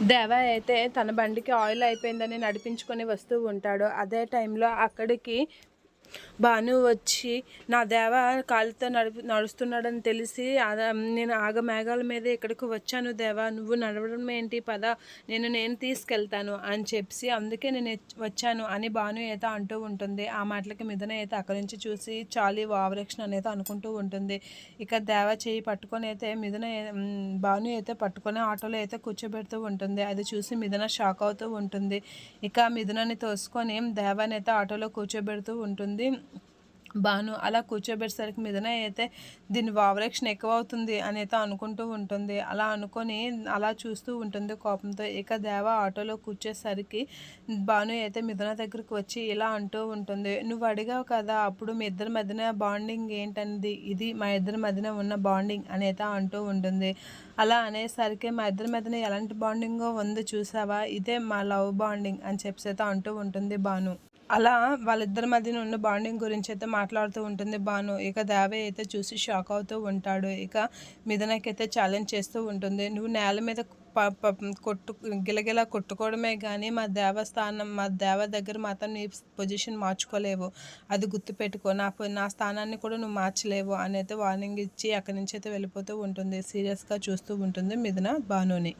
దేవ అయితే తన బండికి ఆయిల్ అయిపోయిందని నడిపించుకొని వస్తూ ఉంటాడు. అదే టైంలో అక్కడికి భాను వచ్చి నా దేవ కాలుతో నడుస్తున్నాడని తెలిసి నేను ఆగమేఘాల మీద ఇక్కడికి వచ్చాను దేవా, నువ్వు నడవడం ఏంటి, పద నేను తీసుకెళ్తాను అని చెప్పి అందుకే నేను వచ్చాను అని భాను అయితే అంటూ ఉంటుంది. ఆ మాటలకి మిథున అయితే అక్కడి నుంచి చూసి చాలీ ఓవరాక్షన్ అనేది అనుకుంటూ ఉంటుంది. ఇక దేవ చేయి పట్టుకొని అయితే భాను అయితే పట్టుకొని ఆటోలో అయితే కూర్చోబెడుతూ ఉంటుంది. అది చూసి మిథున షాక్ అవుతూ ఉంటుంది. ఇక మిథునని తోసుకొని దేవాని అయితే ఆటోలో కూర్చోబెడుతూ ఉంటుంది భాను. అలా కూర్చోబెట్టేసరికి మిథున అయితే దీని ఓవరాక్షన్ ఎక్కువ అవుతుంది అని అయితే అనుకుంటూ ఉంటుంది. అలా అనుకొని అలా చూస్తూ ఉంటుంది కోపంతో. ఇక దేవ ఆటోలో కూర్చేసరికి భాను అయితే మిథున దగ్గరికి వచ్చి ఇలా అంటూ ఉంటుంది, నువ్వు అడిగావు కదా అప్పుడు మీ ఇద్దరి మధ్యన బాండింగ్ ఏంటనేది, ఇది మా ఇద్దరి మధ్యన ఉన్న బాండింగ్ అని అయితే అంటూ ఉంటుంది. అలా అనేసరికి మా ఇద్దరి మధ్యన ఎలాంటి బాండింగో ఉందో చూసావా, ఇదే మా లవ్ బాండింగ్ అని చెప్పి అయితే అంటూ ఉంటుంది భాను. అలా వాళ్ళిద్దరి మధ్యన ఉన్న బాండింగ్ గురించి అయితే మాట్లాడుతూ ఉంటుంది భాను. ఇక దేవయ్య అయితే చూసి షాక్ అవుతూ ఉంటాడు. ఇక మిథునకైతే ఛాలెంజ్ చేస్తూ ఉంటుంది, నువ్వు నేల మీద గిలగిలా కొట్టుకోవడమే కానీ మా దేవ దగ్గర మాత్రం నీ పొజిషన్ మార్చుకోలేవు, అది గుర్తుపెట్టుకో, నా స్థానాన్ని కూడా నువ్వు మార్చలేవు అని అయితే వార్నింగ్ ఇచ్చి అక్కడి నుంచి అయితే వెళ్ళిపోతూ ఉంటుంది. సీరియస్గా చూస్తూ ఉంటుంది మిథున భానుని.